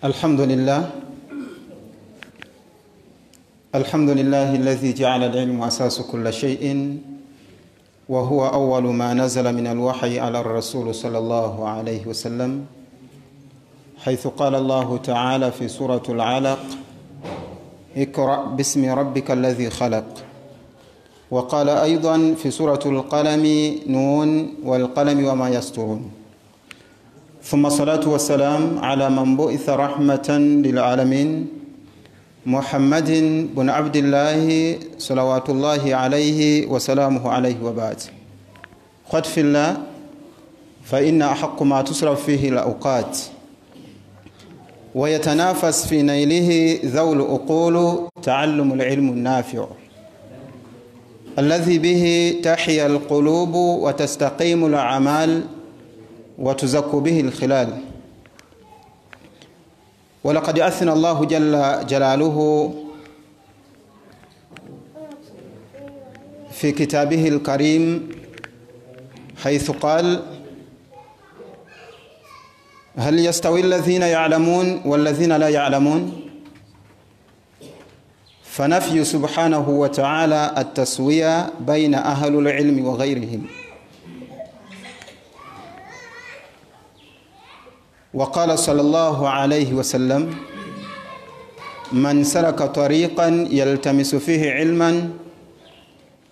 الحمد لله الذي جعل العلم أساس كل شيء وهو أول ما نزل من الوحي على الرسول صلى الله عليه وسلم، حيث قال الله تعالى في سورة العلق: اقرأ باسم ربك الذي خلق. وقال أيضا في سورة القلم: نون والقلم وما يسطرون. ثم الصلاة والسلام على من بعث رحمة للعالمين، محمد بن عبد الله صلوات الله عليه وسلامه عليه، وبعد. قد في الله، فإن أحق ما تصرف فيه الأوقات ويتنافس في نيله ذوي العقول تعلم العلم النافع الذي به تحيا القلوب وتستقيم الأعمال وتزك به الخلال. ولقد أثنى الله جل جلاله في كتابه الكريم حيث قال: هل يستوي الذين يعلمون والذين لا يعلمون؟ فنفي سبحانه وتعالى التسوية بين أهل العلم وغيرهم. وقال صلى الله عليه وسلم: من سلك طريقا يلتمس فيه علما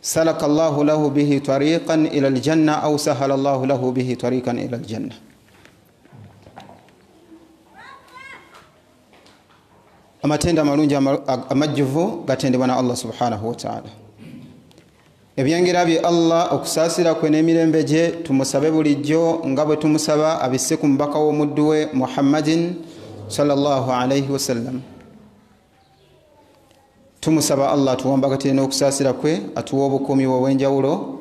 سلك الله له به طريقا إلى الجنة أو سهل الله له به طريقا إلى الجنة. amatenda amalungi amajjuvu gatendebwa na Allah subhanahu wa ta'ala. Ebyengira bye Allah okusaasira kwe n'emirembe gye tumusabe bulijjo nga bwe tumusaba abisse ku mubaka w'omuddu we Muhammadin sallallahu alayhi wa sallam. Tumusaba Allah atuwambagatire n'okusaasira kwe, atuwa obukuumi obw'enjawulo,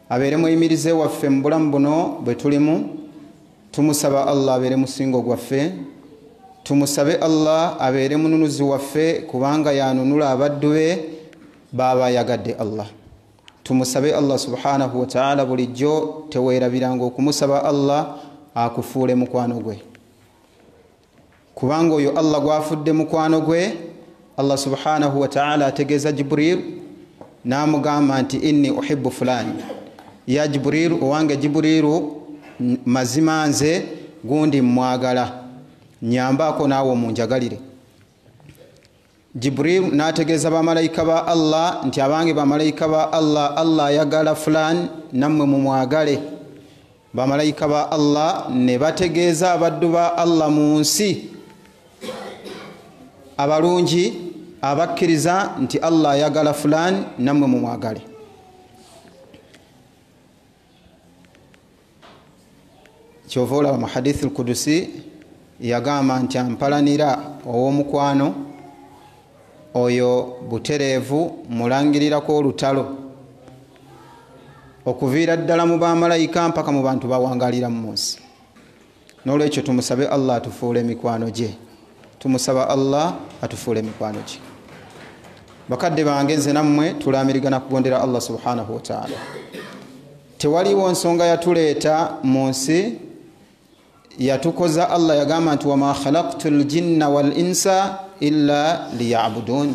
abeere muyimirize waffe mu bulamu buno bwe tulimu. Tumusaba Allah abeere musingo gwaffe. Tumusabe Allah abeere mununuzi waffe kubanga yanunula abaddu be baba yagadde Allah. Tumusabe Allah subhanahu wa ta'ala bulijjo teweerabiranga okumusaba Allah akufuule mukwano gwe, kubanga oyo Allah gwafudde mukwano gwe. Allah subhanahu wa ta'ala ategeeza Jibril n'amugamba nti inni uhibbu fulani, ya Jibril, owange Jibrilu, mazima nze gundi mwagala, nyambako naawe omunjagalire. Jibril n'ategeeza bamalayika ba Allah nti abange bamalayika ba Allah, Allah ayagala fulani nammwe mumwagale. Bamalayika ba Allah ne bategeeza abaddu ba Allah mu nsi abalungi abakkiriza nti Allah ayagala fulani nammwe mumwagale. Kyova olaba mu hadithi al-Qudusi yagamba nti ampalanira ow'omukwano oyo butereevu mulangirirako olutalo okuviira ddala mu bamalayika mpaka mu bantu bawangalira mu nsi. N'olwekyo tumusabe Allah atufuule emikwano gye. Tumusaba Allah atufuule emikwano gye. Bakadde bange, nze nammwe tulamirigana kugondera Allah subhanahu wa ta'ala. Tewaliwo nsonga yatuleeta mu nsi, yatukoza Allah yagamba nti wama khalaqtul jinna wal insa illa liya'budun.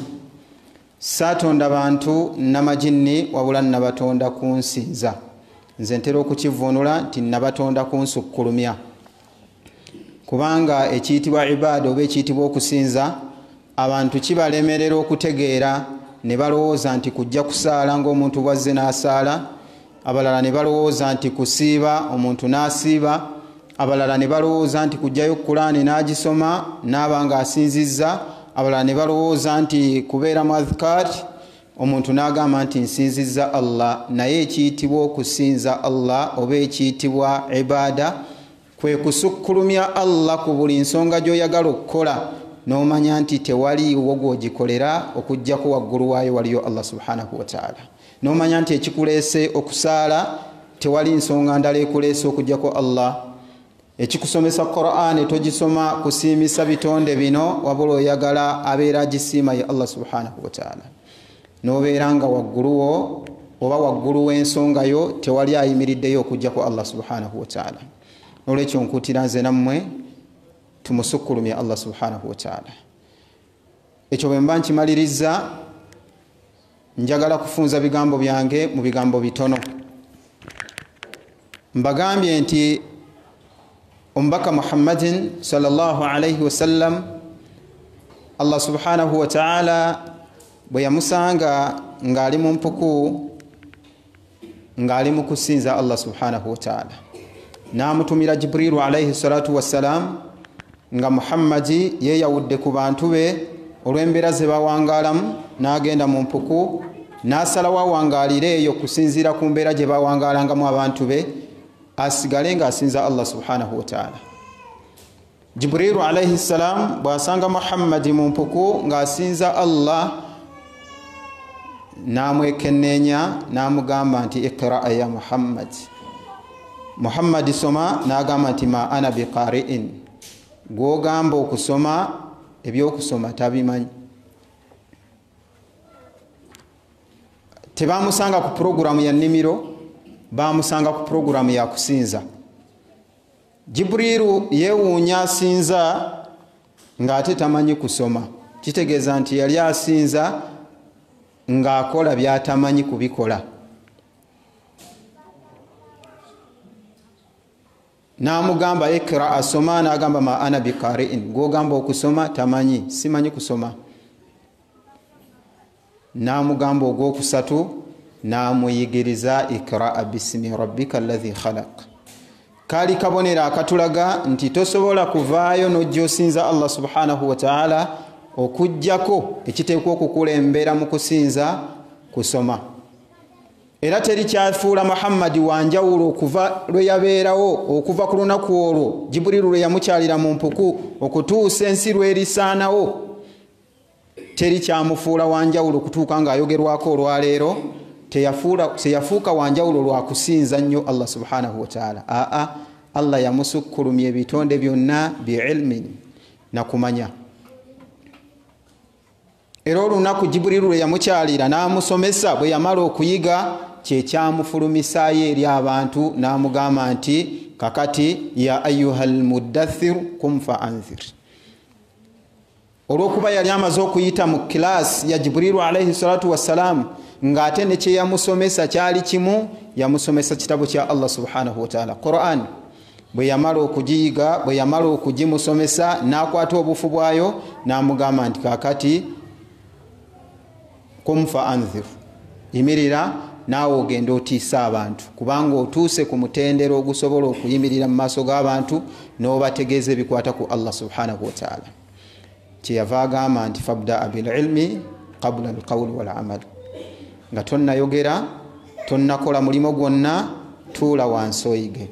Satonda bantu n'amajinni wabula nabatonda kunsinza. Nze ntera okukivunula nti nabatonda kunsukkulumya, kubanga ekiyitibwa ibaada oba ekiyitibwa okusinza abantu kibalemerera okutegeera, ne balowooza nti kujja kusaala ng'omuntu bwazze n'asaala, abalala ne balowooza nti kusiiba omuntu n'asiiba, abalala ne balowooza nti kujjayo Qur'ani n'agisoma n'aba nga asinzizza, abalala ne balowooza nti kubeera mu adhkar omuntu n'agamba nti nsinzizza Allah. Naye ekiyitibwa okusinza Allah oba ekiyitibwa ibaada kwe kusukkulumya Allah ku buli nsonga gy'oyagala okukola n'omanya nti tewaliiwo gw'ogikolera okuggyako waggulu waayo waliyo Allah subhanahu wa ta'ala. N'omanya nti ekikuleese okusaala tewali nsonga ndala ekuleese okuggyako Allah. Ekikusomesa Qur'an togisoma kusiimisa bitonde bino, wabula oyagala abeera agisiima ye Allah subhanahu wa ta'ala. N'obeera nga wagguluwo oba waggulu w'ensonga yo tewali ayimiriddeyo okuggyako Allah subhanahu wa ta'ala. N'olwekyo nkuutira nze nammwe tumusukkulumye Allah subhanahu wa ta'ala. Ekyo bwe mba nkimaliriza njagala kufunza bigambo byange mu bigambo bitono. Mbagambye nti Omubaka Muhammadin sallallahu alayhi wa sallam Allah subhanahu wa ta'ala bwe yamusanga ng'ali mu mpuku ng'ali mu kusinza Allah subhanahu wa ta'ala n'amutumira Jibrilu alayhi salatu wassalam nga Muhammadi yeeyawudde ku bantu be olw'embeera ze bawangaalamu n'agenda mu mpuku n'asalawo awangaalire eyo kusinziira ku mbeera gye bawangaalangamu abantu be asigale ng'asinza Allah subhanahu wa ta'ala. Jibrilu alayhi salam bw'asanga Muhammadi mu mpuku ng'asinza Allah n'amwekenneenya n'amugamba nti iqra ya Muhammad. Muhammadi soma, n'agamba nti ma ana biqari'in, gw'ogamba okusoma ebyokusoma tabimanyi. Tebamusanga ku programu ya nnimiro, bamusanga ku programu ya kusinza. Jibrilu yeewuunya asinza ng'ate tamanyi kusoma, kitegeeza nti yali asinza ng'akola by'atamanyi kubikola. N'amugamba ikra asoma, n'agamba ma ana biqari'in, gw'ogamba okusoma tamanyi, simanyi kusoma. N'amugamba ogwokusatu n'amuyigiriza ikra bismi rabbika alladhi khalaq. Kali kabonera akatulaga nti tosobola kuvaayo n'ojja osinza Allah subhanahu wa ta'ala okujjako ekiteekwa okukulembera mu kusinza kusoma. Era teri kyafuula Muhammadi wanjawulo okuva lwe yabeerawo, okuva ku lunaku olwo Jibrilu lwe yamukyalira mu mpuku okutuusa ensi lwerisaanawo. Teri kyamufuula wanjawulo okutuuka ng'ayogerwako olwaleero. Teyafuuka wanjawulo lwa kusinza nnyo Allah subhanahu wa ta'ala. Allah yamusukkulumya ebitonde byonna biilmin, na kumanya. Era olunaku Jibrilu lwe yamukyalira n'amusomesa, bwe yamala okuyiga kye kyamufulumisaayo eri abantu n'amugamba nti kakati ya ayyuhal muddathir kum fa anzir. Olw'okuba yali amaze okuyita mu kilaasi ya Jibrilu alayhi salatu wassalam, ng'ate ne kye yamusomesa kyali kimu, yamusomesa kitabo kya Allah subhanahu wa ta'ala, Quran. Bwe yamala okugiyiga, bwe yamala okugimusomesa, n'akwata obufu bwayo n'amugamba nti kakati kum fa anzir, yimirira naawe ogenda otiisa abantu, kubanga otuuse ku mutendero ogusobola okuyimirira mu maaso g'abantu n'obategeeza ebikwata ku Allah subhanahu wa ta'ala. Kyeyava agamba nti fabda bil ilmi qabla al qawli wal amal, nga tonnayogera tonnakola mulimo gwonna, tuula wansi oyige.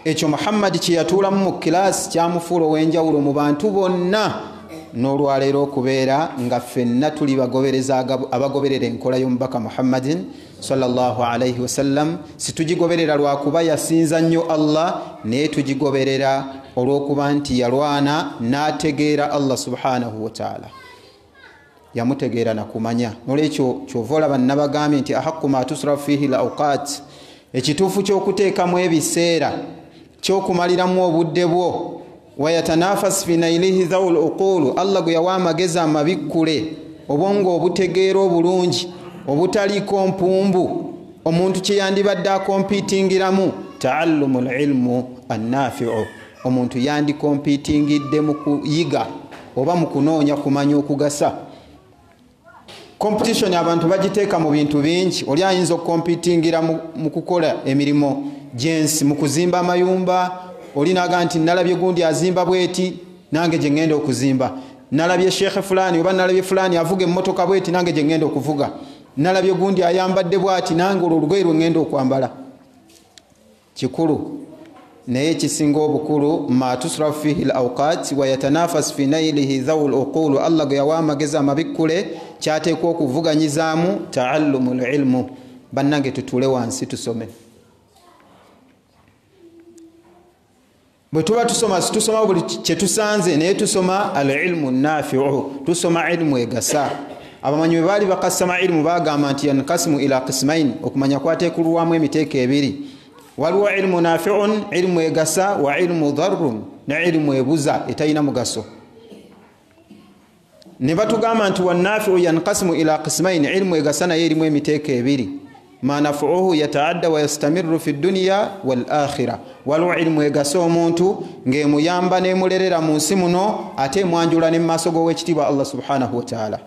Ekyo Muhammadi kye yatuulamu mu kilaasi kyamufuula ow'enjawulo mu bantu bonna, n'olwaleero okubeera nga ffenna tuli bagobereza abagoberera enkola y'omubaka Muhammadin sallallahu alayhi wa sallam. Situgigoberera lwakuba yasinza nnyo Allah, naye tugigoberera olw'okuba nti yalwana n'ategeera Allah subhanahu wa ta'ala, yamutegeera na kumanya. Nolwekyo kyova olaba nabagambye nti ahaqqu ma tusrafu fihi al awqat, ekituufu ky'okuteekamu ebiseera, ky'okumaliramu obudde bwo. Wayatanafas fi nailihi dhawul uqulu, Allah gwe yawa amagezi amabikkule, obwongo obutegeera obulungi obutaliko mpumbu, omuntu kye yandibadde akompitingiramu taallumul ilmu annafi'u, omuntu yandikompitingidde mu kuyiga oba mu kunoonya kumanya okugasa. Competition abantu bagiteeka mu bintu bingi. Oli ayinza okukompitingira mu kukola emirimu jensi, mu kuzimba amayumba. Oli naga nti nalabye gundi azimba bweti, nange gye ngenda okuzimba. Nalabye shekhe fulani oba nalabye fulani avuga emmotoka bweti, nange gye ngenda okuvuga. Nalabye gundi ayambadde bwati, nange olugoye lwe ngenda okwambala. Kikulu naye ekisinga obukulu ma tusrafu fihi al awqat wa yatanafas fi nailihi dhawul uqulu, Allah gwe yawa amagezi amabikkule kyateekwa okuvuganyizaamu taallumul ilmu. Bannange tutule wansi tusome. Bwe tuba tusoma, situsoma buli kye tusanze, naye tusoma al ilmu nafi'u, tusoma ilmu egasa. Abamanyi bwe baali bakasama ilmu bagamba nti yankasimu ila qismain, okumanya kwateekulwamu emiteeko ebiri. Waliwo ilmu nafi'un, ilmu egasa, wa ilmu dharrun, ne ilmu ebuza etayina mugaso. Ne batugamba nti wannafi'u yanqasimu ila qismayn, ilmu egasana yerimu emiteeko ebiri. Ma nafuuhu yataadda wa yastamirru fi dunya wal akhirah, waliwo ilmu egasa omuntu ng'emuyamba n'emulerera mu nsi muno ate emwanjula ne mu maaso g'owekitiibwa Allah subhanahu wa ta'ala.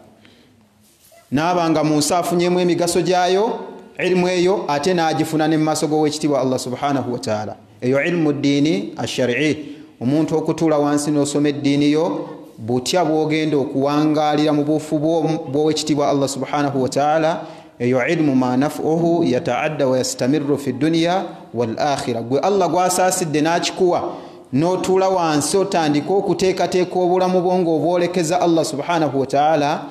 N'abanga mu nsi afunyemu emigaso gyayo ilmu eyo ate n'agifuna ne mu maaso g'owekitiibwa Allah subhanahu wa ta'ala. Eyo ilmu ddiini ash-shar'i, omuntu okutuula wansi n'osoma eddiini yo butya bw'ogenda okuwangaalira mu buufu bw'owekitiibwa Allah subhanahu wa ta'ala. Eyo ilmu ma nafuuhu yataadda wa yastamirru fi dunya wal akhirah. Gwe Allah gwasaasidde n'akikuwa n'otuula wansi otandika okuteekateeka obulamu bwo ng'obwolekeza Allah subhanahu wa ta'ala,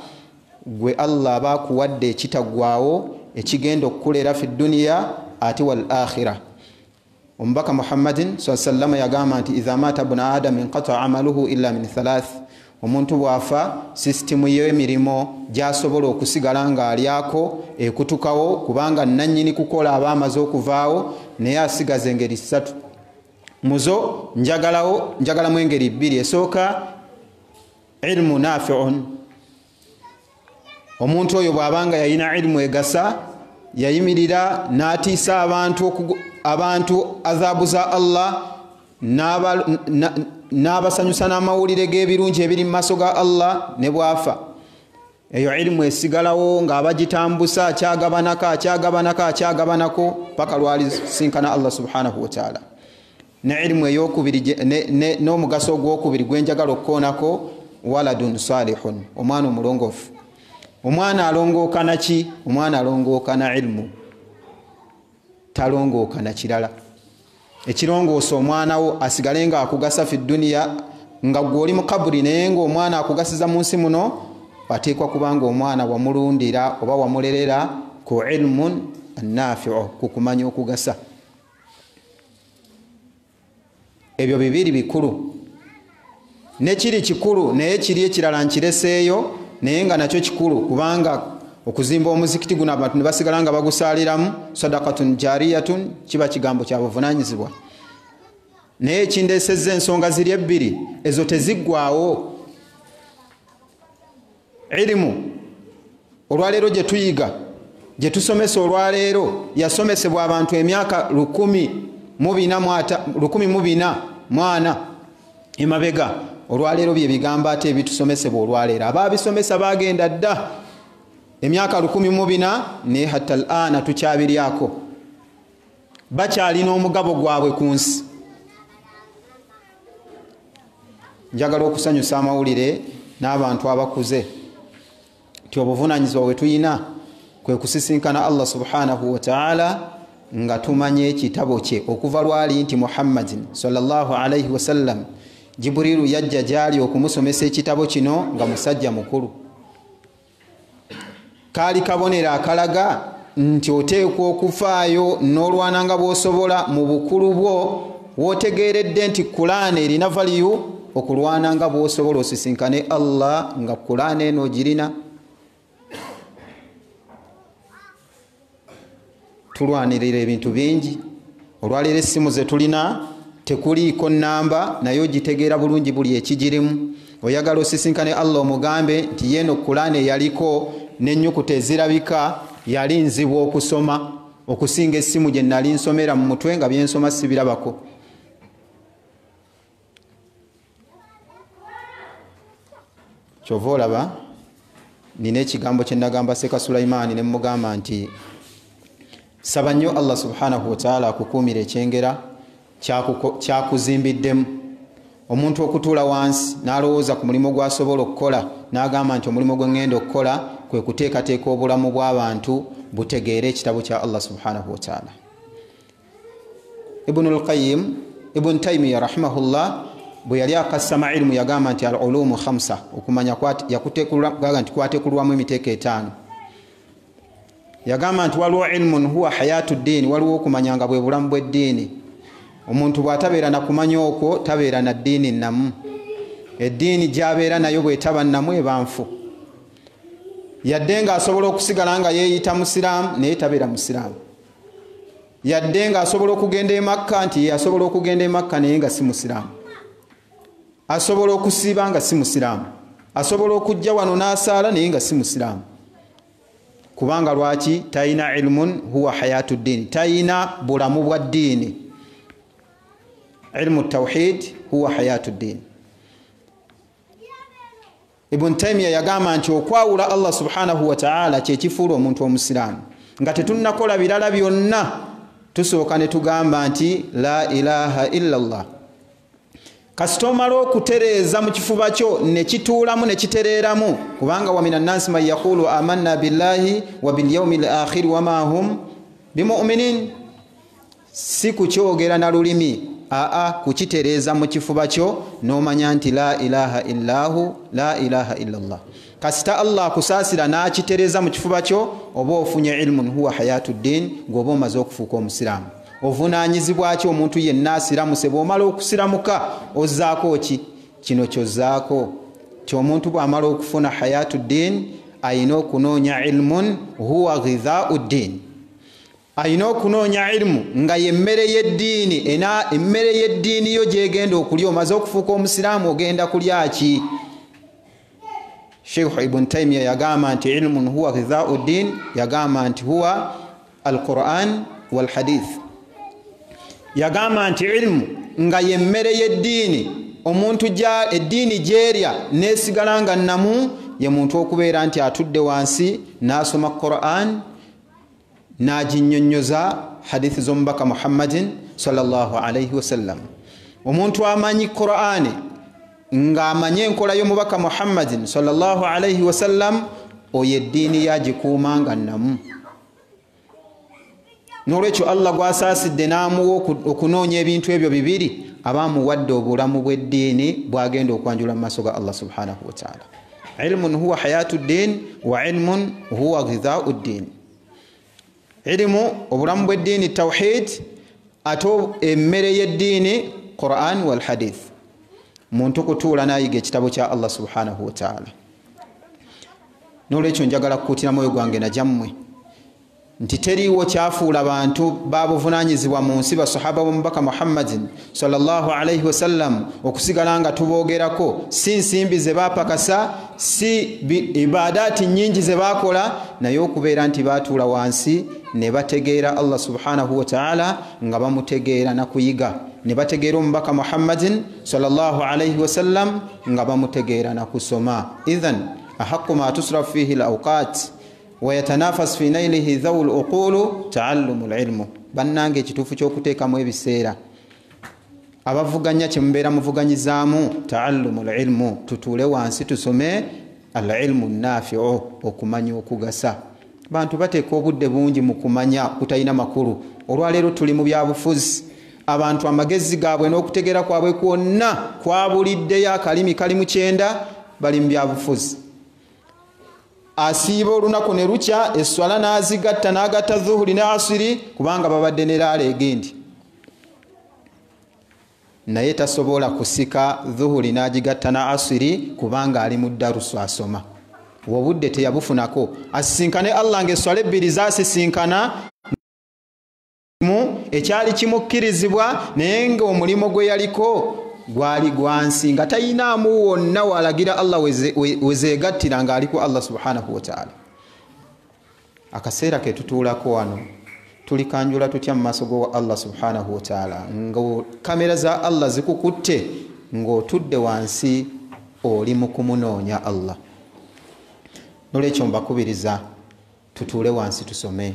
gwe Allah abakuwadde ekitaggwaawo ekigenda okukulera fi dunya ate wal akhirah. Omubaka Muhammadin sallallahu alayhi wa sallam yagamba nti idha mata ibnu adam inqata amaluhu illa min thalath, omuntu bwafa sisitimu y'emirimo gy'asobola okusigala ng'alyako ekutukawo, kubanga nannyini kukola aba amaze okuvaawo, naye asigaza engeri ssatu. Muzo njagalamu engeri bbiri. Esooka ilmu nafi'un, omuntu oyo bw'abanga yalina ilmu egasa, yayimirira n'atiisa abantu azaabu za Allah, n'abasanyusa n'amawulire g'ebirungi ebiri mu maaso ga Allah, ne bwafa eyo ilmu esigalawo ng'abagitambusa akyagabanako paka lwalisinkana Allah subhanahu wa ta'ala. Ne ilmu ey'okubiri n'omugaso ogw'okubiri gwenjagala okukoonako waladun salihun, omwana omulongoofu. Omwana alongooka naki? Omwana alongooka na ilmu, talongooka na kirala. Ekirongoosa omwana wo asigale nga akugasa fi dunya, nga gw'oli mu kaburi naye ng'omwana akugasiza mu nsi muno, ateekwa kubanga omwana wamulundira oba wamulerera ku ilmun annafi'u, ku kumanya okugasa. Ebyo bibiri bikulu. Ne kiri kikulu naye kiri ekirala nkireseeyo, naye nga nakyo kikulu, kubanga okuzimba omuzikiti guno abantu ne basigala nga bagusaaliramu sadaqatun jariyatun, kiba kigambo kya buvunaanyizibwa. Naye ekindeesezza ensonga ziri ebbiri, ezo teziggwaawo. Ilimu olwaleero gye tuyiga, gye tusomesa olwaleero, yasomesebwa abantu emyaka 1,400 emabega. Olwaleero bye bigamba ate ebitusomesebwa olwaleero. Abaabisomesa bagenda dda emyaka 1,400 ne hatta al-ana tukyabiryako, bakyalina omugabo gwabwe ku nsi. Njagala okusanyusa amawulire n'abantu abakuze nti obuvunaanyizibwa bwe tuyina kwe kusisinkana Allah subhanahu wa ta'ala nga tumanye ekitabo kye. Okuva lwali nti Muhammadin sallallahu alayhi wa sallam Jibrilu yajja gyali okumusomesa ekitabo kino nga musajja mukulu. Kaali kabonera akalaga nti oteekwa okufaayo n'olwana nga bw'osobola mu bukulu bwo, wootegeeredde nti Qur'an erina value, okulwana nga bw'osobola osisinkane Allah nga Qur'an eno ogirina. Tulwanirira ebintu bingi. Olwaleero essimu ze tulina tekuliiko nnamba, naye ogitegeera bulungi buli ekigirimu. Oyagala osisinkane Allah omugambe nti yeeno Qur'an eyaliko n'ennyukuta ezirabika yali nzibu okusoma okusinga essimu gye nali nsomera mu mutwe nga byensoma sibirabako. Kyova olaba nina ekigambo kye nagamba Seka Sulaimaani ne mugamba nti saba nnyo Allah subhanahu wa ta'ala akukuumira ekyengera kyakuzimbiddemu. Omuntu okutuula wansi n'alowooza ku mulimu gw'asobola okukola, n'agamba nti omulimu gwe ngenda okukola kwe kuteekateeka obulamu bw'abantu butegeere ekitabo kya Allah subhanahu wa ta'ala. Ibn Taymiyyah rahimahullah bwe yali akasama ilmu yagamba nti al-ulumu 5, okumanya yakuteekulwa nti kwateekulwamu emiteeko 5. Yagamba nti waliwo ilmun huwa hayatu ddiini, waliwo okumanya nga bwe bulamu bw'eddiini. Omuntu bw'atabeera na kumanya okwo tabeera na ddiini namu. Eddiini gy'abeera nayo bw'etaba namu eba nfu. Yadde nga asobola okusigala nga yeeyita musiraamu naye tabeera musiraamu. Yadde nga asobola okugenda e Makka nti asobola okugenda e Makka naye nga si musiraamu. asobola okusiiba nga si musiraamu, asobola okujja wano n'asaala naye nga si musiraamu. Kubanga lwaki? Tayina ilmun huwa hayatu ddiini, tayina bulamu bwa ddiini. Ilmu tawhid huwa hayatu ddiini. Ibn Taymiyyah yagamba nti okwawula Allah subhanahu wa ta'ala kyekifuula omuntu omusiraamu. Nga tetunnakola birala byonna, tusooka ne tugamba nti la ilaha illa Allah. Kasita omala okutereeza mu kifuba kyo ne kituulamu ne kitereeramu, kubanga wa minan nasi man yaqulu amanna billahi wa bil yawmil akhir wa ma hum bimu'minin. Si kukyogera na lulimi, kukitereeza mu kifuba kyo n'omanya nti la ilaha illahu la ilaha illallah. Kasita Allah kusaasira n'akitereeza mu kifuba kyo, oba ofunye ilmun huwa hayatu ddin, ng'oba omaze okufuuka omusiraamu. Ovunaanyizibwa ki omuntu yenna asiramuse? Bw'omala okusiramuka ozzaako ki? Kino kyozzaako ti omuntu bw'amala okufuna hayatu ddin ayina okunoonya ilmun huwa ghidhaa'u ddin. Ayina okunoonya ilmu nga yemmere y'eddiini. Emmere y'eddiini yo gyegenda okulya, omaze okufuuka omusiraamu ogenda kulya ki? Sheikh Ibn Taymiyyah yagamba nti ilmun huwa ghidhaa'u ddin, yagamba nti huwa al-Qur'an wal hadith. Yagamba nti ilmu nga yemmere y'eddiini, omuntu eddiini gyerya nesigala nga namu, ye muntu okubeera nti atudde wansi n'asoma Qur'an n'aginnyonnyoza hadithi z'omubaka Muhammadin sallallahu alayhi wasallam. Omuntu amanyi Qur'an nga amanyi enkola y'omubaka Muhammadin sallallahu alayhi wasallam, oyo eddiini yagikuuma nga namu. N'olwekyo Allah gw'asaasidde n'amuwa okunoonya ebintu ebyo bibiri, abaamuwadde obulamu bw'eddiini bw'agenda okwanjula mu maaso ga Allah subhanahu wa ta'ala. Ilmun huwa hayatu ddin wa ilmun huwa ghidhaa'u ddin. Ilimu obulamu bw'eddiini tawhid, ate emmere y'eddiini Qur'an wal hadith. Muntu kutuula n'ayiga ekitabo kya Allah subhanahu wa ta'ala. N'olwekyo njagala kukuutira mwoyo gwange na jammwe nti teriiwo kyafuula abantu babuvunaanyizibwa mu nsi basahaba b'omubaka Muhammadin sallallahu alayhi wasallam okusigala nga tuboogerako, si nsimbi ze baapakasa, si ibadaati nnyingi ze baakola, naye okubeera nti baatuula wansi ne bategeera Allah subhanahu wa ta'ala nga bamutegeera na kuyiga, ne bategeera omubaka Muhammadin sallallahu alayhi wasallam nga bamutegeera na kusoma. Idhan ahaqqu ma tusraf fihi al-awqat wayatanafas fi nailihi dhawul uqulu taallumul ilmu. Bannange ekituufu ky'okuteekamu ebiseera, abavuganya kye mubeera muvuganyizaamu taallumul ilmu, tutuule wansi tusome al-ilmu nafi'u, okumanya okugasa. Bantu bateeka obudde bungi mu kumanya kutalina makulu. Olwaleero tuli mu byabufuzi, abantu amagezi gaabwe n'okutegeera kwabwe kwonna kwabuliddeyo akalimi kali mu 9, bali mu byabufuzi. Asiiba olunaku ne lukya, esswala n'azigatta, n'agatta zuhuri ne asiri, kubanga babadde ne laala egendi. Naye tasobola kusika zuhuri n'agigatta na asiri kubanga ali mu darusu asoma. Obudde teyabufunako. Asisinkane Allah ng'esswala ebbiri zaasisinkana mu ekyali kimukkirizibwa, naye ng'omulimo gwe yaliko gwali gwansi, nga tayinaamu wonna walagira Allah wezeegattira ng'ali ku Allah subhanahu wa ta'ala. Akaseera ke tutuulako wano tulikanjula tutya mu maaso go Allah subhanahu wa ta'ala, nga kamera za Allah zikukutte ng'otudde wansi oli mu kumunoonya Allah. Nolwekyo mbakubiriza tutuule wansi tusome.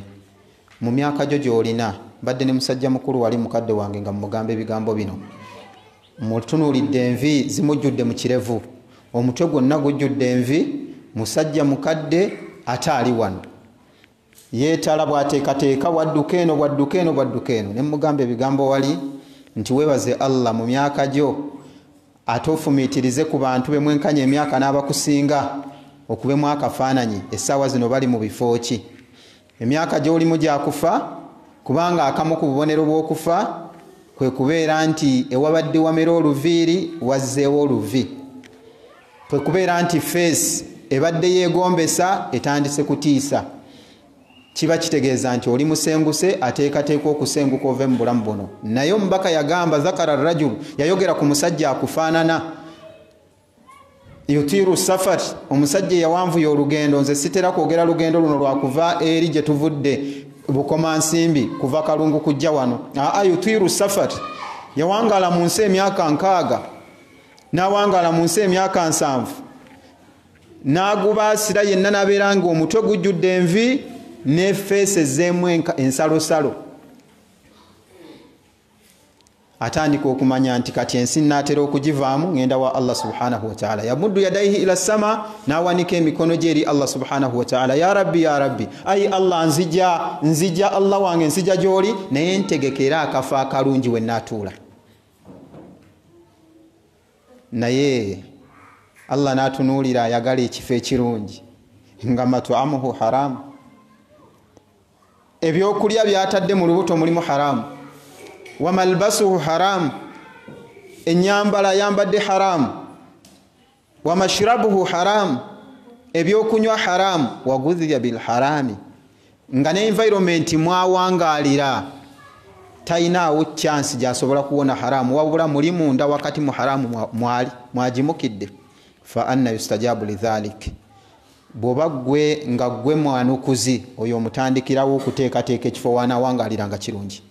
Mu myaka gyo gy'olina, badde ne musajja mukulu wali mukadde wange nga mugamba ebigambo bino, mutunuulidde envi zimujjudde mu kirevu, omutwe gwonna gujjudde envi, musajja mukadde ate ali wano yeetala bw'ateekateeka bwadduka eno bwadduka eno bwadduka eno. Ne mugamba ebigambo wali nti weebaze Allah mu myaka gyo, ate ofumiitirize ku bantu be mwenkanya emyaka n'abakusinga okubemu akafaananyi. Essaawa zino bali mu bifo ki? Emyaka gy'olimu gya kufa, kubanga akamu ku bubonero bw'okufa kwe kubeera nti ewabadde wamera oluviiri wazzeewo oluvi, kwe kubeera nti feesi ebadde yeegombesa etandise kutiisa. Kiba kitegeeza nti oli musenguse, ateekateeka okusenguka ove mu bulamu buno. Naye omubaka yagamba zakara rajulu, yayogera ku musajja akufaanana yutiru safari omusajja yawanvuya olugendo nze sitera kwogera lugendo luno lwakuva eri gye tuvudde bukoma nsimbi kuva kalungu kujja wano yutiru safari yawangala mu nsi emyaka 6 n'awangala mu nsi emyaka 7 n'agubaasira yenna nabeera nga omutwe gujjudde envi ne feese zeemu ensalosalo atandika okumanya nti kati ensi naatera okugivaamu ngenda wa Allah subhanahu wa ta'ala yamuddu yadaihi ila sama nawanika emikono gye eri Allah subhanahu wa ta'ala ya rabbi ayi Allah nzija Allah wange nzija gy'oli naye ntegekera akafa akalungi we naatuula naye Allah naatunuulira ayagala ekifo ekirungi nga mat'amuhu haramu ebyokulya byatadde mu lubuto mulimu haramu wa malbasuhu haram enyambala yambadde haram wa mashrabuhu haram ebyokunywa haram wa gudhiya bil harami nga ne environment mwawangalira tainaawo chance jasobola kuwona haram wabula muri munda wakati mu haramu mwajimukidde fa anna yustajabu lidhalik bwoba gwe nga gwe mwanukuzi oyo omutandikirawo okuteekateeka ekifo wanawangalira nga kirungi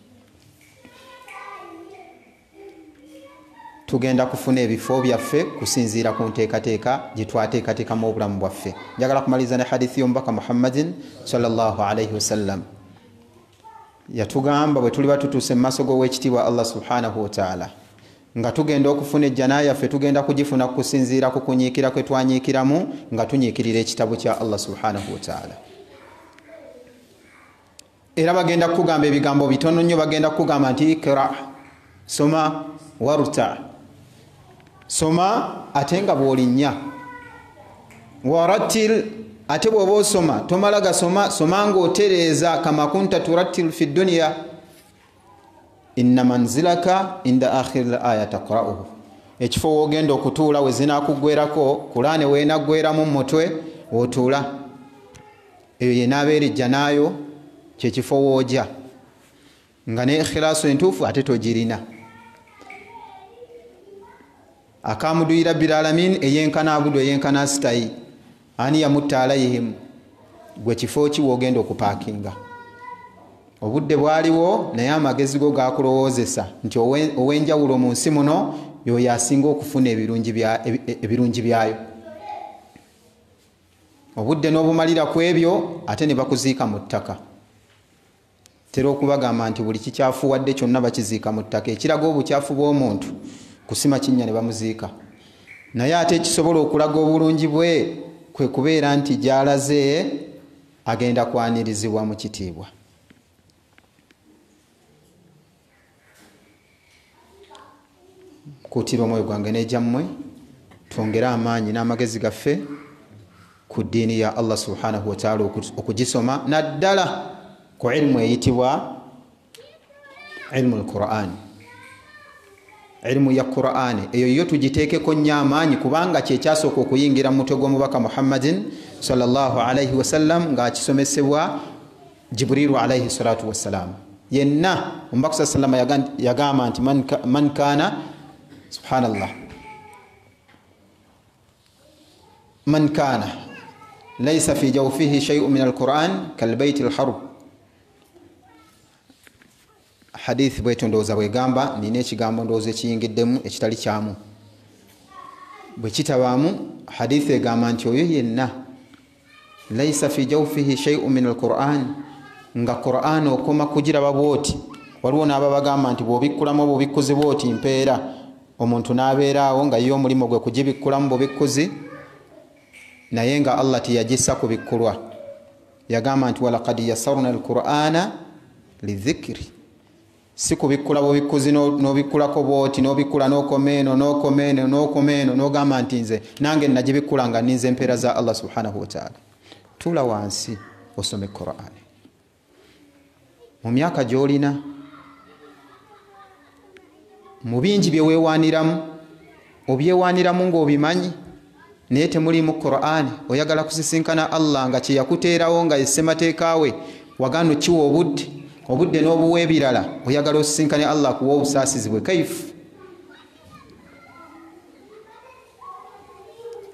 tugenda kufuna ebifo byaffe kusinziira ku nteekateeka gye twateekateekamu obulamu bwaffe njagala kumaliza ne hadithi y'omubaka Muhammadin sallallahu alayhi wasallam yatugamba bwe tuli batutuuse mu maaso g'owekitiibwa Allah subhanahu wa ta'ala nga tugenda okufuna ejjana yaffe tugenda kugifuna kusinziira ku kunyiikira kwe twanyiikiramu nga tunyiikirira ekitabo kya Allah subhanahu wa ta'ala era bagenda kugamba ebigambo bitono nnyo bagenda kugamba nti ikra soma waruta soma ate nga bw'olinnya waratil ate bw'oba osoma tomala gasoma ng'otereeza kama kunta turattil fi dunya inna manzilaka inda akhir al-aya taqra'uhu ekifo wogenda okutuula we zinaakugwerako Qur'ani weenaggweramu mu mutwe otuula eyo yenaabeera ejja naayo kyekifo woojja nga ne ikhlaasu entuufu ate togirina akamudu rabbil alamin eyenkana abudu eyenkana sitayi ani yamutta alayhim gwe kifo ki wogenda okupaakinga obudde bwaliwo naye amagezi go gakulowoozesa nti ow'enjawulo mu nsi muno yoyo asinga okufuna ebirungi byayo obudde n'obumalira ku ebyo ate ne bakuziika mu ttaka tera okubagamba nti buli kikyafuwadde kyonna bakiziika mu ttaka ekiraga obukyafu bw'omuntu kusima kinnya ne bamuziika naye ate ekisobola okulaga obulungi bwe kwe kubeera nti gy'alaze agenda kwanirizibwa mu kitiibwa kuutira omwoyo gwange n'egyammwe twongere amaanyi n'amagezi gaffe ku ddiini ya Allah subhanahu wa ta'ala okugisoma naddala ku ilmu eyitibwa ilmu al-Qur'an ilmu ya Qur'an eyo yo tugiteekeko nnyo amaanyi kubanga kyekyasooka okuyingira mu mutwe gw'omubaka Muhammadin sallallahu alayhi wasallam ng'akisomesebwa Jibrilu alayhi salatu wassalam yenna omubaka sallallahu alayhi wasallam yagamba nti man kana subhanallah man kana laysa fi jawfihi shay'un min al-Qur'an kalbayt al-harb hadith bwetu ndowooza bwegamba nina ekigambo ndowooza ekiyingiddemu ekitali kyamu bwe kitabaamu hadith egamba nti oyo yenna laysa fi jawfihi shay'un min al-Qur'an nga Qur'an okoma kugiraba bwoti waliwo n'aba bagamba nti bw'obikkulamu bw'obikkuzi bwoti mpeera omuntu n'abeeraawo nga ye omulimu gwe kugibikkulamu bw'obikkuzi naye nga Allah tiyagissa kubikkulwa yagamba nti walaqad yassarna al-Qur'ana lidhikri si kubikkula bw'obikkuzi n'obikkulako bwoti n'obikkula n'okomeeno n'ogamba nti nze nange nagibikkula nga nninze empeera za Allah subhanahu wa ta'ala tuula wansi osome Qur'an mu myaka gy'olina mu bingi bye weewaaniramu obyewaaniramu ng'obimanyi naye temulimu Qur'an oyagala kusisinkana Allah nga kye yakuteerawo nga yessemateeka we wagano kiwa obudde n'obuwa ebirala oyagala osisinkane Allah kuwa obusaasizibwe kaifu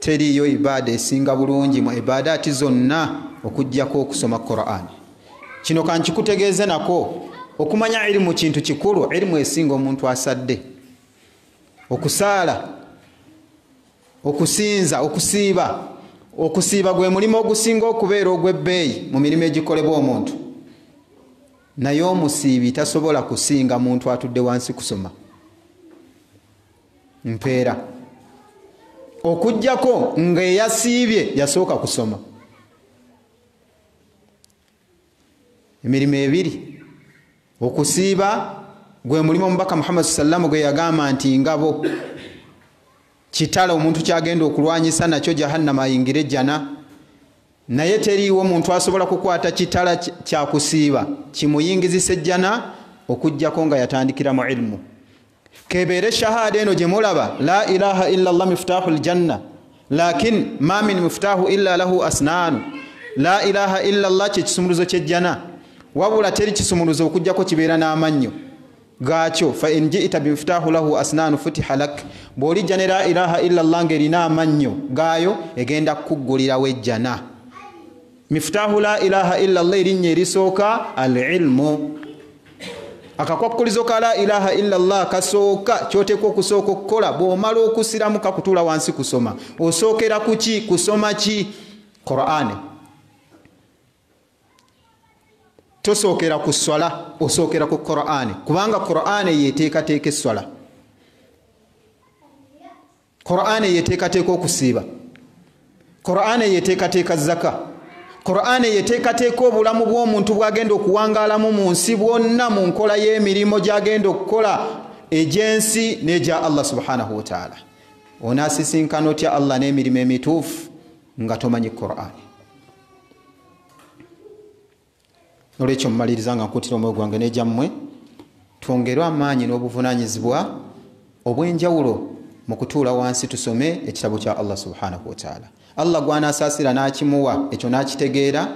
teriyo ibada esinga bulungi mu ibadaati zonna okujjako okusoma Qur'an. Kino kankikutegeeze nako okumanya ilimu kintu kikulu. Ilimu esinga omuntu asadde, okusaala, okusinza, okusiiba gwe mulimo ogusinga okubeera ogw'ebbeeyi mu mirimu egikolebwa omuntu. Naye omusiibi tasobola kusinga muntu atudde wansi kusoma mpeera, okujjako nga eyasiibye yasooka kusoma. Emirimu ebiri, okusiiba gwe mulimo omubaka Muhammad sallallahu gwe yagamba nti ngabo kitala omuntu kyagenda okulwanyisa nakyo jahannama ayingire jana, naye teriiwo omuntu asobola kukwata kitala kyakusiiba kimuyingizise jana okujjako nga yatandikira mu ilmu. Kebeere shahada eno gye mulaba, la ilaha illa Allah miftahul janna lakin ma min miftahu illa lahu asnanu. La ilaha illa Allah kye kisumuluzo ky'ejjana, wabula teri kisumuluzo okujjako kibeera n'amannyo gaakyo. Fa in ji'ta bimiftahu lahu asnanu futiha lak, bw'olijja ne la ilaha illa Allah ng'erina amannyo gaayo egenda kukuggulirawo ejjana. Miftahu la ilaha illa Allah erinnya erisooka al-ilmu. Akakwakulizo ka la ilaha illa Allah kasooka kyoteekwa okusooka okukola bw'omala okusiramu kakutuula wansi kusoma. Osookera ku ki? Kusoma ki? Qur'an. Tosookera ku swala, osookera ku Qur'an, kubanga Qur'an yeteekateeka esswala. Qur'an yeteekateeka okusiiba. Qur'an yeteekateeka zaka. Qur'an yeteekateeka obulamu bw'omuntu bw'agenda okuwangaalamu mu nsi bwonna mu nkola y'emirimu gy'agenda okukola egyensi n'egya Allah subhanahu wa ta'ala. Onaasisinkana otya Allah n'emirimu emituufu nga tomanyi Qur'an? Olwekyo mmaliriza nga nkuutira omwoyo gwange n'egyammwe twongerwe amaanyi n'obuvunaanyizibwa obw'enjawulo mu kutuula wansi tusome ekitabo kya Allah subhanahu wa ta'ala. Allah gw'anaasaasira n'akimuwa ekyo n'akitegeera,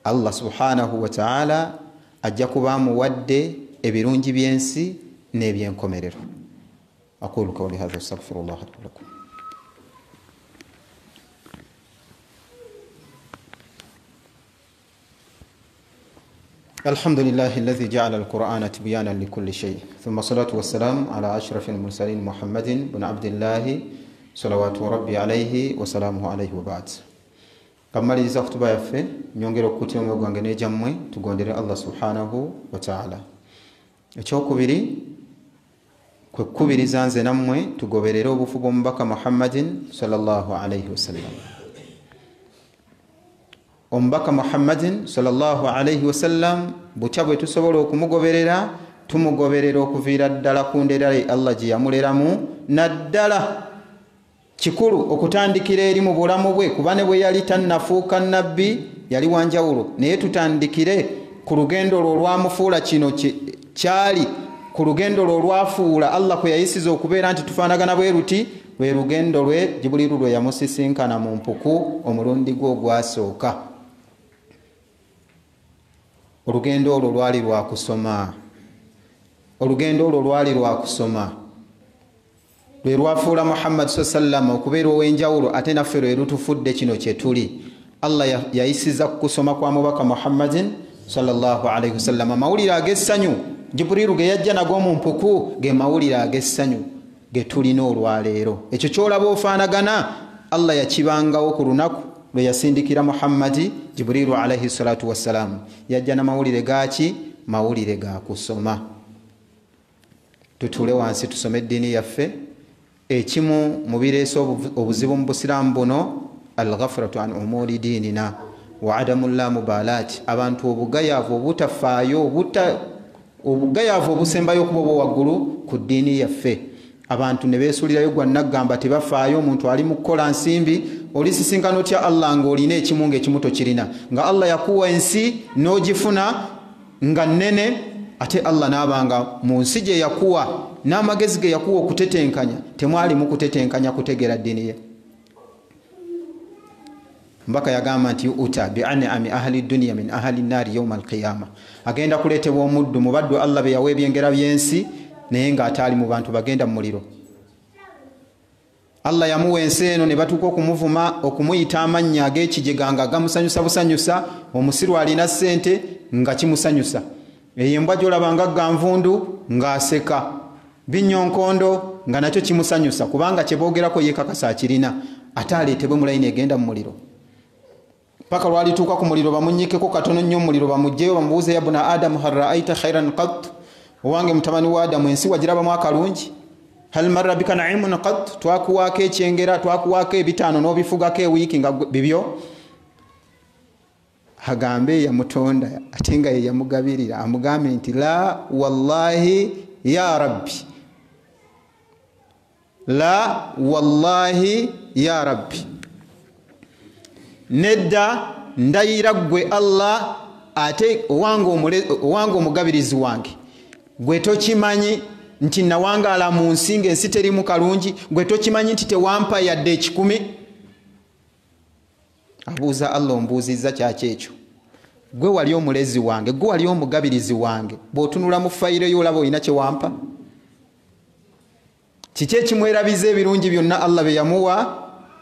Allah subhanahu wa ta'ala ajja kuba amuwadde ebirungi by'ensi n'ebyenkomerero. Aqulu qawli hadha astaghfirullah lakum. الحمد لله الذي جعل القرآن تبيانا لكل شيء، ثم الصلاة والسلام على أشرف المرسلين محمد بن عبد الله صلوات ربي عليه وسلامه عليه وبعد. كما لذا خطبة يفي نيونغيرو كوتي ومغوانغ نيجاموي تغوندير الله سبحانه وتعالى. ekyokubiri kwe kubiriza nammwe tugoberere obufu bw'omubaka Muhammadin sallallahu alayhi wasallam. Omubaka Muhammadin sallallahu alayhi wasallam butya bwe tusobola okumugoberera, tumugoberera okuviira ddala ku nderale Allah gye yamuleramu, naddala kikulu okutandikira eri mu bulamu bwe, kuba ne bwe yali tannafuuka nabbi yali wanjawulo, naye tutandikire ku lugendo lwo olwamufuula kino kyali ku lugendo lwo olwafuula Allah kwe yayisiza okubeera nti tufaanagana bwe ruti, lwe lugendo lwe Jibuliru lwe yamusisinkana mu mpuku omulundi gwe ogwasooka. Olugendo olwo lwali lwa kusoma, olugendo olwo lwali lwa kusoma, lwe lwafuula Muhammad sallam okubeera ow'enjawulo, ate naffe lwe lutufudde kino kye tuli. Allah yayisiza ku kusoma kwa mubaka Muhammadin sallallahu alayhi wasallam amawulire ag'essanyu Jibuliru ge yajja nago mu mpuku, ge mawulire ag'essanyu ge tulina olwaleero. Ekyo kyolaba ofaanagana Allah yakibangawo ku lunaku lwe yasindikira Muhammadi Jibuliru alayhi salatu wassalam, yajja na mawulire gaaki? Mawulire ga kusoma. Tutule wansi tusome eddiini yaffe. Ekimu mu bireese obuzibu mu busiraamu buno al-ghafratu an umuri diinina wa adamu la mubalati, abantu obugayaavu obutafaayo, obugayaavu obusembayo okuba obwaggulu ku ddiini yaffe. Abantu ne beesuulirayo gwa naggamba tebafaayo, omuntu ali mu kukola nsimbi, olisisinkana otya Allah ng'olina ekimu ng'ekimu tokirina, nga Allah yakuwa ensi n'ogifuna nga nnene, ate Allah n'abanga mu nsi gye yakuwa n'amagezi ge yakuwa okutetenkanya temwali mu kutetenkanya kutegeera ddiini ye. Mbaka yagamba nti uta bi an'ami ahli dunya min ahli nari yawm al-qiyamah, agenda kuleetebwa omuddu mu baddu Allah be yawa ebyengera by'ensi naye ng'ataali mu bantu bagenda mu muliro. Allah yamuwa ensi eno ne batuuka okumuvuma okumuyita amannya ag'ekigega nga gamusanyusa busanyusa. Omusiru alina ssente nga kimusanyusa. Eyo embwa gy'olaba nga ganvundu ng'aseka. Binyonkondo nga nakyo kimusanyusa kubanga kye boogerako yeekakasa akirina. Ate aleetebwe mu layini egenda mu muliro. Paka lwalituuka ku muliro bamunnyikeko katono nnyo mu muliro bamuggyeyo bamubuuze ya buna Adamu hal ra'aita khairan qat, owange mutabani wa Adamu ensi wagirabamu akalungi? Hal marra bika na'imun qat, twakuwaako ekyengera twakuwaako ebitaano n'obifugako ewiiki nga bibyo? Hagambe yamutonda ate nga ye yamugabirira amugambe nti la wallahi ya rabbi, la wallahi ya rabbi, nedda ndayira gwe Allah ate owange omugabirizi wange, gwe tokimanyi nti nawangaala mu nsi ng'ensi terimu kalungi? Gwe tokimanyi nti tewampa yadde ekikumi? Abuuza Allah ombuuzizza kyaki ekyo? Gwe wali omulezi wange, gwe wali omugabirizi wange, bw'otunula mu fayiro yo olaba olina kye wampa? Kiki ekimwerabiza ebirungi byonna Allah bye yamuwa?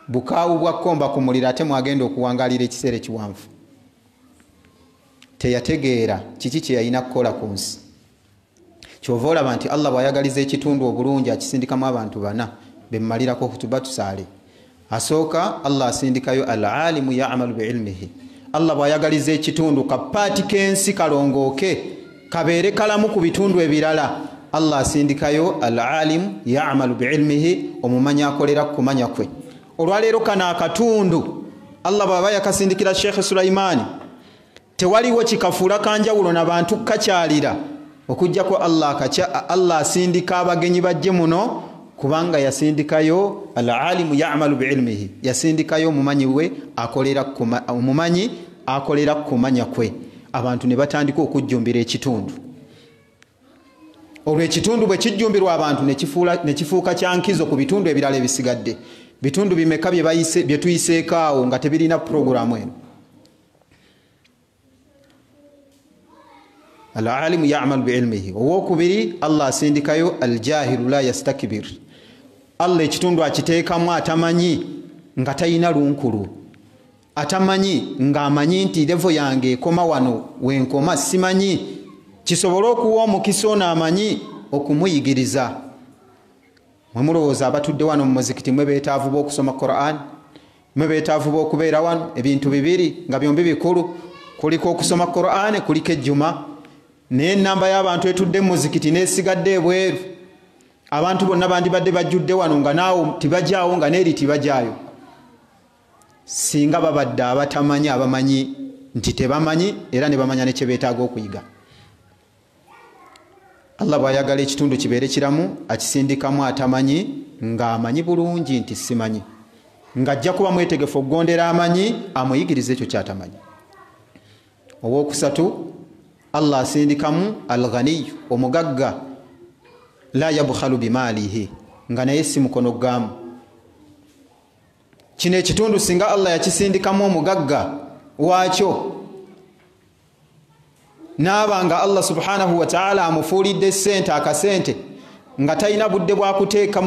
Bukaawu bwa kkomba ku muliro ate mwagenda okuwangaalira ekiseera ekiwanvu. Teyategeera kiki kye yalina kukola ku nsi. Kyova olaba nti Allah bw'ayagaliza ekitundu obulungi akisindikamu abantu bana bemmalirako kutuba tusaale. Asooka Allah asindikayo al-alimu ya'malu bi'ilmihi. Allah bw'ayagaliza ekitundu kapaati k'ensi kalongooke kabeere kalamu ku bitundu ebirala, Allah asindikayo al-alimu ya'malu bi'ilmihi, omumanyi akolera ku kumanya kwe. Olwaleero kana akatundu Allah bw'aba yakasindikira Sheikh Sulaiman, tewaliwo kikafuula kanjawulo n'abantu kakyalira okujjako Allah asindika abagenyi bajje muno kubanga yasindikayo al-alimu ya'malu bi'ilmihi, yasindikayo omumanyi we akolera kumanya kwe. Abantu ne batandika okujjumbira ekitundu. Olwo ekitundu bwe kijjumbirwa abantu ne kifuuka kyankizo ku bitundu ebirala ebisigadde. Bitundu bimeka bye tuyiseekaawo nga tebirina programu eno. Al-alimu ya'malu bi'ilmihi. Owokubiri Allah asindikayo al-jahilu la yastakbir. Allah ekitundu akiteekamu atamanyi nga tayina lunkulu, atamanyi ng'amanyi nti levo yange ekoma wano wenkoma simanyi, kisobole okuwa omukisa ono amanyi okumuyigiriza. Mwe mulowooza abatudde wano mu muzikiti mwe beetaavu b'okusoma Quran, mwe beetaavu b'okubeera wano, ebintu bibiri nga byombi bikulu, kuliko okusoma Quran, kuliko ejjuma. Naye ennamba y'abantu etudde mu muzikiti n'esigadde ebweru, abantu bonna bandibadde bajjudde wano nga naawe tibajaawo nga neeri tibajaayo. Singa babadde abatamanyi abamanyi nti tebamanyi era ne bamanya ne kye beetaaga okuyiga. Allah bw'ayagala ekitundu kibeere kiramu akisindikamu atamanyi ng'amanyi bulungi nti simanyi, ng'ajja kuba mwetegefu okugondera amanyi amuyigirize ekyo kyatamanyi. Owookusatu Allah asindikamu al-ghaniyu, omugagga, la yabkhalu bimaalihi, nga naye si mukono gaamu. Kino ekitundu singa Allah yakisindikamu omugagga waakyo naaba nga Allah subhanahu wa ta'ala amufuulidde ssente akasente nga talina budde bwa kuteeka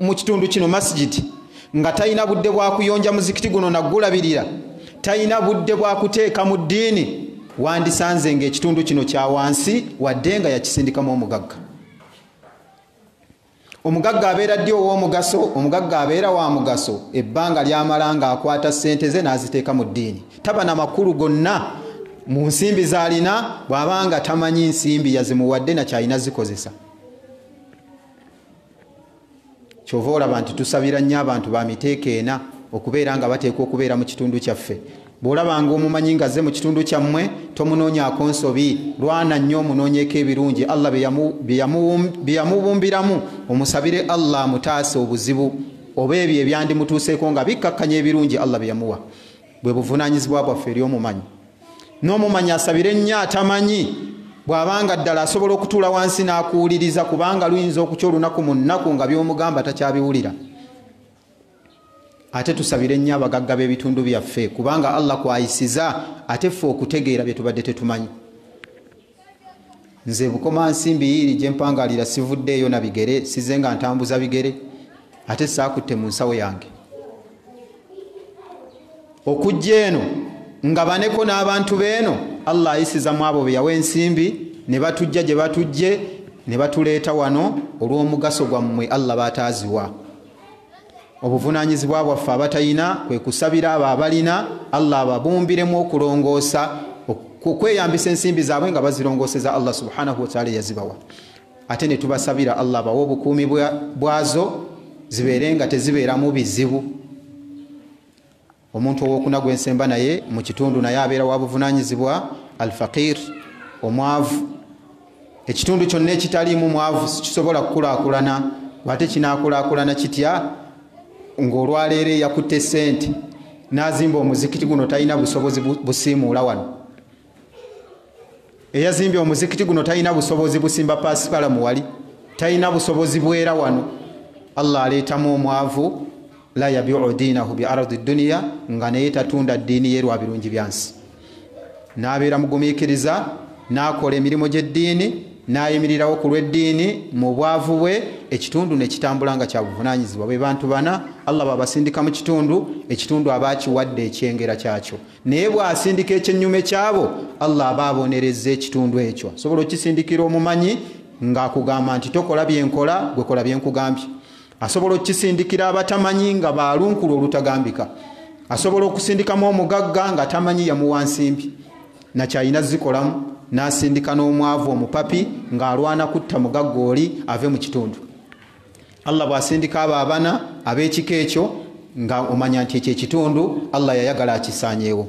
mu kitundu kino masjid, nga talina budde bwa kuyonja muzikiti guno naggulabirira, talina budde bwa kuteeka mu ddiini, wandisanze ng'ekitundu kino kya wansi wadde nga yakisindikamu omugagga. Omugagga abeera ddi ow'omugaso? Omugagga abeera wa mugaso ebbanga lyamala ng'akwata ssente ze n'aziteeka mu ddiini. Taba na makulu gonna mu nsimbi z'alina bw'abanga tamanyi nsimbi yazimuwadde na kyalina zikozesa. Kyova olaba nti tusabira nnyo abantu ba miteeko ena okubeera nga bateekwa okubeera mu kitundu kyaffe. Bw'olabanga omumanyi nga azze mu kitundu kyammwe tomunoonyaako nsobi, lwana nnyo omunoonyeeko ebirungi. Allah bye yamubumbiramu omusabire Allah amutaase obuzibu oba ebyo ebyandimutuuseeko nga bikkakkanya ebirungi Allah bye yamuwa. Bwe buvunaanyizibwa bwaffe eri omumanyi. N'omumanyi asabire nnyo atamanyi bw'abanga ddala asobola okutuula wansi n'akuwuliriza, kubanga luyinza okukya olunaku mu nnaku nga by'omugamba takyabiwulira. Ate tusabire nnyo abagagga b'ebitundu byaffe kubanga Allah kwayisiza ate ffe okutegeera bye tubadde tetumanyi. Nze Bukoma nsimbi yiiri gye mpangaalira sivuddeeyo na bigere, size nga ntambuza bigere. ate saakutte mu nsawo yange. Okujja eno nga baneko n'abantu beeno Allah ayisiza mu abo be yawa ensimbi ne batujja gye batujje ne batuleeta wano olw'omugaso gwammwe Allah bataaziwa. Obuvunaanyizibwa bwaffe abatayina kwe kusabira abo abalina Allah ababumbiremu okulongoosa okweyambisa ensimbi zaabwe nga bazirongooseza Allah subhanahu wa ta'ala yazibawa. Ate ne tubasabira Allah bawe obukuumi bwazo zibeere nga tezibeeramu bizibu. Omuntu owokuna gwensemba naye mu kitundu naye abeera wa buvunaanyizibwa alfaqir, omwavu. Ekitundu kyonna ekitaliimu mwavu kisobola kukulaakulana. Ate kinaakulaakulana kitya? Ng'olwaleero yakutte ssente n'azimba omuzikiti guno talina busobozi busiimuula wano. Eyazimbye omuzikiti guno talina busobozi busimba paasipala muwali, talina busobozi bwera wano. Allah aleetamu omwavu, la yabiu diinahu bi ardi dunya, nga naye tatunda ddiini ye lwa birungi byansi. N'abeera mugumiikiriza, n'akola emirimu gy'eddiini, n'ayimirirawo ku lw'eddiini mu bwavu bwe, ekitundu ne kitambula nga kya buvunaanyizibwa. Bwe bantu bana Allah babasindika mu kitundu, ekitundu aba akiwadde ekyengera kyakyo. Naye bw'asindika ekyennyume kyabo, Allah aba abonerezza ekitundu ekyo. Asobola okukisindikira omumanyi ng'akugamba nti tokola byenkola, gwe kola byenkugambye. Asobola okukisindikira abatamanyi nga baalunkulu olutagambika. Asobola okusindikamu omugagga nga tamanyi yamuwa nsimbi nakyalina zikolamu, n'asindika n'omwavu omupapi ng'alwana kutta mugagga oli ave mu kitundu. Allah bw'asindika abo abana ab'ekika ekyo nga omanya nti ekyo ekitundu Allah yayagala akisaanyeewo.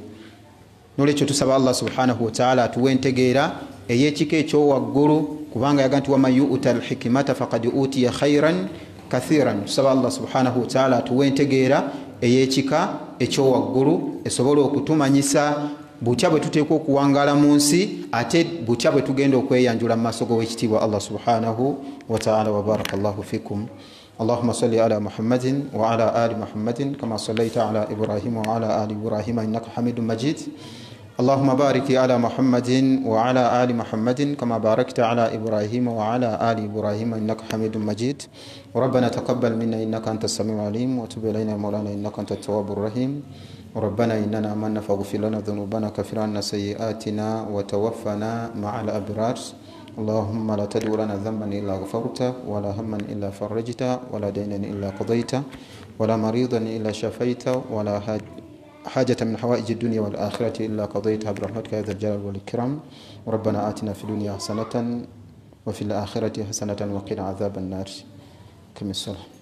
N'olwekyo tusaba Allah subhanahu wa ta'ala atuwe entegeera ey'ekika ekyo waggulu, kubanga yaga nti waman yu'ta al-hikmata faqad utiya khayran kathiran. Tusaba Allah subhanahu wa ta'ala atuwe entegeera ey'ekika ekyo waggulu esobola okutumanyisa butya bwe tuteekwa okuwangaala mu nsi, ate butya bwe tugenda okweyanjula mu maaso g'owekitiibwa Allah subhanahu wa ta'ala. Wa barakallahu fikum. اللهم صل على محمد وعلى آل محمد كما صليت على إبراهيم وعلى آل إبراهيم إنك حميد مجيد. اللهم بارك على محمد وعلى آل محمد كما باركت على إبراهيم وعلى آل إبراهيم إنك حميد مجيد. وربنا تقبل منا إنك أنت السميع العليم وتب إلينا مولانا إنك أنت التواب الرحيم. ربنا إننا آمنا فاغفر لنا ذنوبنا كفر عنا سيئاتنا وتوفنا مع الأبرار. اللهم لا تدع لنا ذنبا إلا غفرته ولا هما إلا فرجته ولا دينا إلا قضيته ولا مريضا إلا شفيته ولا حاجة من حوائج الدنيا والآخرة إلا قضيتها برحمتك يا ذا الجلال والإكرام. ربنا آتنا في الدنيا حسنة وفي الآخرة حسنة وقنا عذاب النار. كم الصلاة.